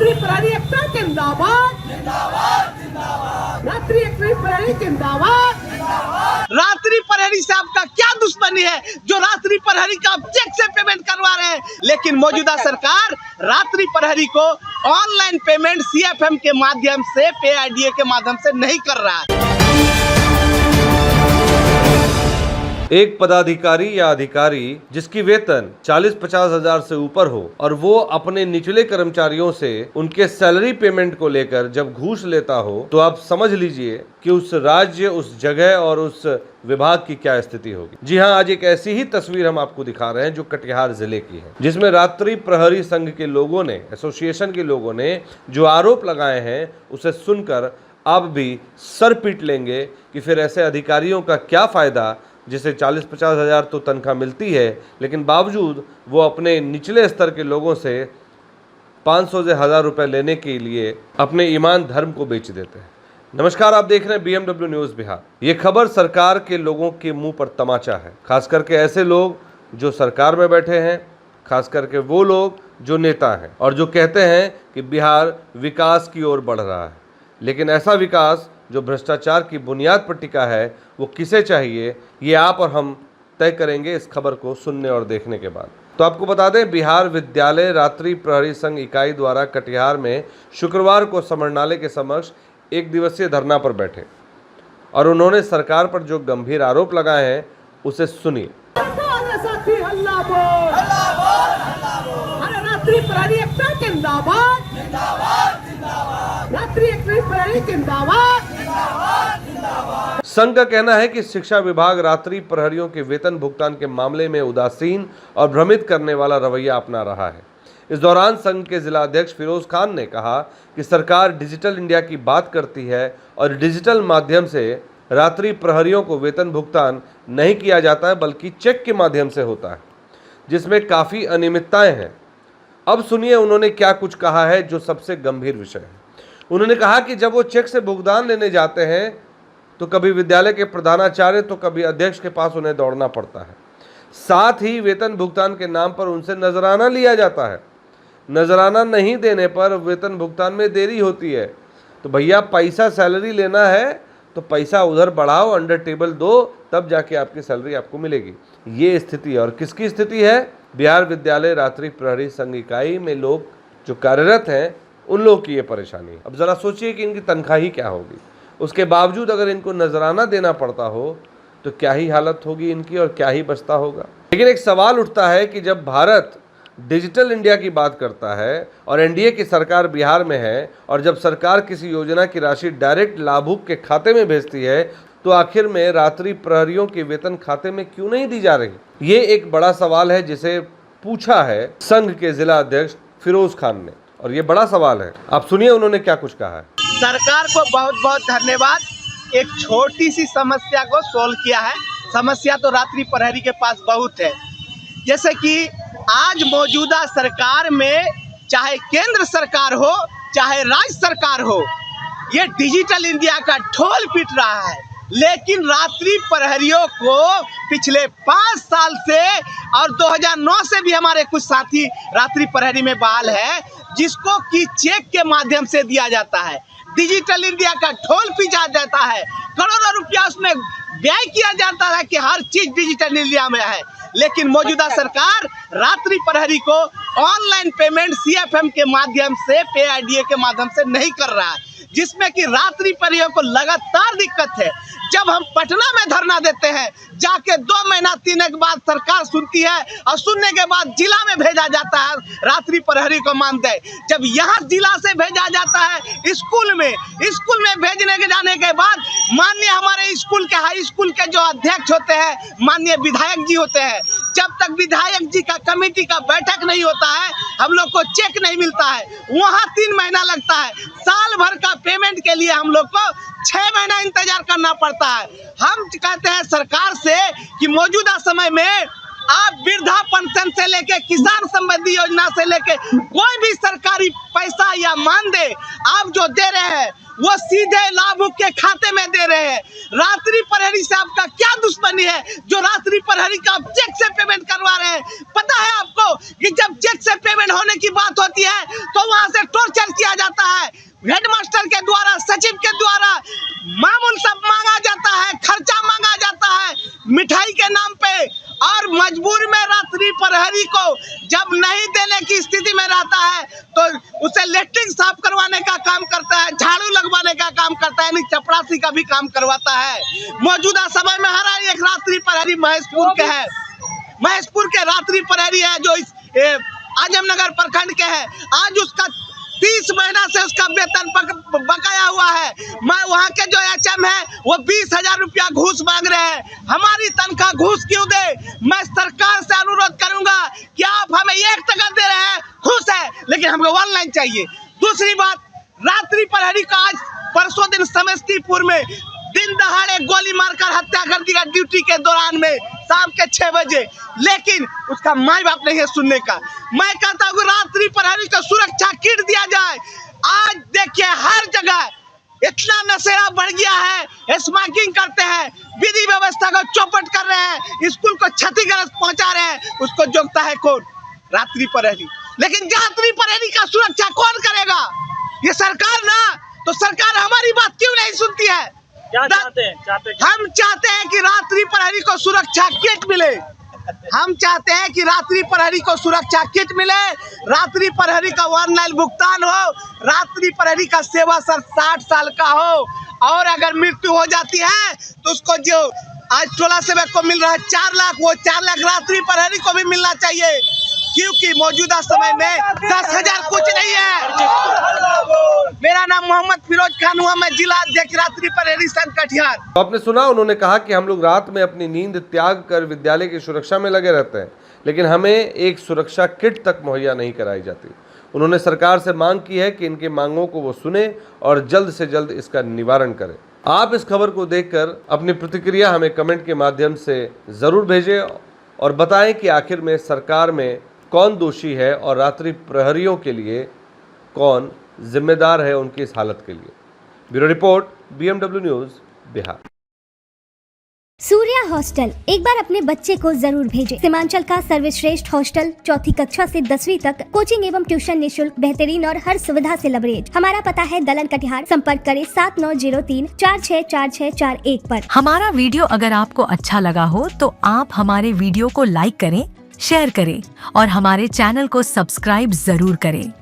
रात्रि प्रहरी एकता जिंदाबाद, रात्रि प्रहरी जिंदाबाद। रात्रि प्रहरी से आपका क्या दुश्मनी है जो रात्रि प्रहरी का आप चेक से पेमेंट करवा रहे हैं? लेकिन मौजूदा सरकार रात्रि प्रहरी को ऑनलाइन पेमेंट CFM के माध्यम से, PIDA के माध्यम से नहीं कर रहा है। एक पदाधिकारी या अधिकारी जिसकी वेतन 40-50 हजार से ऊपर हो और वो अपने निचले कर्मचारियों से उनके सैलरी पेमेंट को लेकर जब घूस लेता हो, तो आप समझ लीजिए कि उस राज्य, उस जगह और उस विभाग की क्या स्थिति होगी। जी हाँ, आज एक ऐसी ही तस्वीर हम आपको दिखा रहे हैं जो कटिहार जिले की है, जिसमें रात्रि प्रहरी संघ के लोगों ने, एसोसिएशन के लोगों ने जो आरोप लगाए हैं, उसे सुनकर आप भी सर पीट लेंगे कि फिर ऐसे अधिकारियों का क्या फायदा जिसे 40-50 हजार तो तनख्वाह मिलती है, लेकिन बावजूद वो अपने निचले स्तर के लोगों से 500 से 1000 रुपए लेने के लिए अपने ईमान धर्म को बेच देते हैं। नमस्कार, आप देख रहे हैं BMW न्यूज़ बिहार। ये खबर सरकार के लोगों के मुंह पर तमाचा है, खास करके ऐसे लोग जो सरकार में बैठे हैं, खास करके वो लोग जो नेता हैं और जो कहते हैं कि बिहार विकास की ओर बढ़ रहा है। लेकिन ऐसा विकास जो भ्रष्टाचार की बुनियाद पर टिका है, वो किसे चाहिए, ये आप और हम तय करेंगे इस खबर को सुनने और देखने के बाद। तो आपको बता दें, बिहार विद्यालय रात्रि प्रहरी संघ इकाई द्वारा कटिहार में शुक्रवार को समरणालय के समक्ष एक दिवसीय धरना पर बैठे और उन्होंने सरकार पर जो गंभीर आरोप लगाए हैं उसे सुनिए। रात्रि प्रहरी एकता जिंदाबाद, रात्रि प्रहरी जिंदाबाद। संघ का कहना है कि शिक्षा विभाग रात्रि प्रहरियों के वेतन भुगतान के मामले में उदासीन और भ्रमित करने वाला रवैया अपना रहा है। इस दौरान संघ के जिला अध्यक्ष फिरोज खान ने कहा कि सरकार डिजिटल इंडिया की बात करती है और डिजिटल माध्यम से रात्रि प्रहरियों को वेतन भुगतान नहीं किया जाता है, बल्कि चेक के माध्यम से होता है, जिसमें काफ़ी अनियमितताएं हैं। अब सुनिए उन्होंने क्या कुछ कहा है, जो सबसे गंभीर विषय है। उन्होंने कहा कि जब वो चेक से भुगतान लेने जाते हैं तो कभी विद्यालय के प्रधानाचार्य तो कभी अध्यक्ष के पास उन्हें दौड़ना पड़ता है। साथ ही वेतन भुगतान के नाम पर उनसे नजराना लिया जाता है। नजराना नहीं देने पर वेतन भुगतान में देरी होती है। तो भैया, पैसा सैलरी लेना है तो पैसा उधर बढ़ाओ, अंडर टेबल दो, तब जाके आपकी सैलरी आपको मिलेगी। ये स्थिति है। और किसकी स्थिति है? बिहार विद्यालय रात्रि प्रहरी संघ इकाई में लोग जो कार्यरत हैं, उन लोगों की ये परेशानी है। अब जरा सोचिए कि इनकी तनख्वाह ही क्या होगी। उसके बावजूद अगर इनको नजराना देना पड़ता हो तो क्या ही हालत होगी इनकी और क्या ही बचता होगा। लेकिन एक सवाल उठता है कि जब भारत डिजिटल इंडिया की बात करता है और NDA की सरकार बिहार में है और जब सरकार किसी योजना की राशि डायरेक्ट लाभुक के खाते में भेजती है, तो आखिर में रात्रि प्रहरियों के वेतन खाते में क्यों नहीं दी जा रही? ये एक बड़ा सवाल है जिसे पूछा है संघ के जिला अध्यक्ष फिरोज खान ने, और ये बड़ा सवाल है। आप सुनिए उन्होंने क्या कुछ कहा है। सरकार को बहुत बहुत धन्यवाद, एक छोटी सी समस्या को सोल्व किया है। समस्या तो रात्रि प्रहरी के पास बहुत है। जैसे कि आज मौजूदा सरकार में, चाहे केंद्र सरकार हो चाहे राज्य सरकार हो, ये डिजिटल इंडिया का ढोल पीट रहा है। लेकिन रात्रि प्रहरियों को पिछले 5 साल से और 2009 से भी हमारे कुछ साथी रात्रि प्रहरी में बहाल है, जिसको कि चेक के माध्यम से दिया जाता है। डिजिटल इंडिया का ढोल पीटा जाता है, करोड़ों रुपया उसमें व्यय किया जाता है कि हर चीज डिजिटल इंडिया में है। लेकिन मौजूदा सरकार रात्रि प्रहरी को ऑनलाइन पेमेंट CFM के माध्यम से, PIDA के माध्यम से नहीं कर रहा है, जिसमें कि रात्रि प्रहरियों को लगातार दिक्कत है। जब हम पटना में धरना देते हैं, जाके 2 महीना 3 के बाद सरकार सुनती है और सुनने के बाद जिला में भेजा जाता है रात्रि प्रहरी को मानदेय। जब यहाँ जिला से भेजा जाता है स्कूल में भेजने के जाने के बाद माननीय हमारे स्कूल के, हाई स्कूल के जो अध्यक्ष होते हैं, माननीय विधायक जी होते हैं, जब तक विधायक जी का कमेटी का बैठक नहीं होता है, हम लोग को चेक नहीं मिलता है। वहाँ 3 महीना लगता है। साल भर का पेमेंट के लिए हम लोग को 6 महीना इंतजार करना पड़ता है। हम कहते हैं सरकार से कि मौजूदा समय में आप वृद्धा पेंशन से लेके किसान संबंधी योजना से लेके कोई भी सरकारी पैसा या मानदेय आप जो दे रहे हैं वो सीधे लाभुक के खाते में दे रहे हैं। रात्रि प्रहरी से आपका क्या दुश्मनी है जो रात्रि प्रहरी का आप चेक से पेमेंट करवा रहे हैं? पता है आपको कि जब चेक से पेमेंट होने की बात होती है तो वहां से टॉर्चर किया जाता है, हेडमास्टर के द्वारा, सचिव के द्वारा मामूल सब मांगा जाता है, खर्चा मांगा जाता है मिठाई के नाम पे, और मजबूर में रात्रि प्रहरी को जब नहीं देने की स्थिति में रहता है तो उसे लेटरिन साफ करवाने का काम करता है, झाड़ू लगवाने का काम करता है, यानी चपरासी का भी काम करवाता है। मौजूदा समय में हर एक रात्रि प्रहरी महेशपुर के है, महेशपुर के रात्रि प्रहरी है जो इस आजमनगर प्रखंड के है। आज उसका 30 महीना से उसका वेतन बकाया हुआ है। मैं वहाँ के जो एचएम है वो 20,000 रुपया घूस मांग रहे हैं। हमारी तनख्वाह घूस क्यों दे? मैं सरकार से अनुरोध करूंगा कि आप हमें 1 टका दे रहे हैं, खुश है, लेकिन हमको ऑनलाइन चाहिए। दूसरी बात, रात्रि प्रहरी का आज परसों दिन समस्तीपुर में दिन दहाड़े गोली मारकर हत्या कर दिया ड्यूटी के दौरान में शाम के 6 बजे, लेकिन उसका माई बाप नहीं है सुनने का। मैं कहता हूँ रात्रि प्रहरी को सुरक्षा किट दिया जाए। आज देखिए हर जगह इतना नशेड़ा बढ़ गया है, स्मोकिंग करते हैं, विधि व्यवस्था को चौपट कर रहे हैं, स्कूल को क्षतिग्रस्त पहुंचा रहे हैं, उसको जोगता है कौन? रात्रि प्रहरी। लेकिन रात्रि प्रहरी का सुरक्षा कौन करेगा? ये सरकार ना। तो सरकार हमारी बात क्यों नहीं सुनती है? क्या चाहते हैं? हम चाहते हैं कि रात्रि प्रहरी को सुरक्षा किट मिले। हम चाहते हैं कि रात्रि प्रहरी को सुरक्षा किट मिले, रात्रि प्रहरी का ऑनलाइन भुगतान हो, रात्रि प्रहरी का सेवा सर 60 साल का हो, और अगर मृत्यु हो जाती है तो उसको जो आज टोला सेवक को मिल रहा है 4 लाख, वो 4 लाख रात्रि प्रहरी को भी मिलना चाहिए, क्योंकि मौजूदा समय में 10,000 कुछ नहीं है। मेरा नाम मोहम्मद फिरोज खान हुआ, मैं जिला अध्यक्ष रात्रि प्रहरी संघ कटिहार। तो आपने सुना, उन्होंने कहा कि हम लोग रात में अपनी नींद त्याग कर विद्यालय की सुरक्षा में लगे रहते हैं, लेकिन हमें एक सुरक्षा किट तक मुहैया नहीं कराई जाती। उन्होंने सरकार से मांग की है कि इनके मांगों को वो सुने और जल्द से जल्द इसका निवारण करें। आप इस खबर को देखकर अपनी प्रतिक्रिया हमें कमेंट के माध्यम से ज़रूर भेजें और बताएं कि आखिर में सरकार में कौन दोषी है और रात्रि प्रहरियों के लिए कौन जिम्मेदार है उनकी इस हालत के लिए। Bureau report, BMW news, Bihar. Surya hostel एक बार अपने बच्चे को जरूर भेजें। सीमांचल का सर्वश्रेष्ठ हॉस्टल, 4ठी कक्षा से 10वीं तक कोचिंग एवं ट्यूशन निःशुल्क, बेहतरीन और हर सुविधा से लबरेज। हमारा पता है दलन कटिहार। संपर्क करें 7903464641 पर। हमारा वीडियो अगर आपको अच्छा लगा हो तो आप हमारे वीडियो को लाइक करें, शेयर करें और हमारे चैनल को सब्सक्राइब जरूर करें।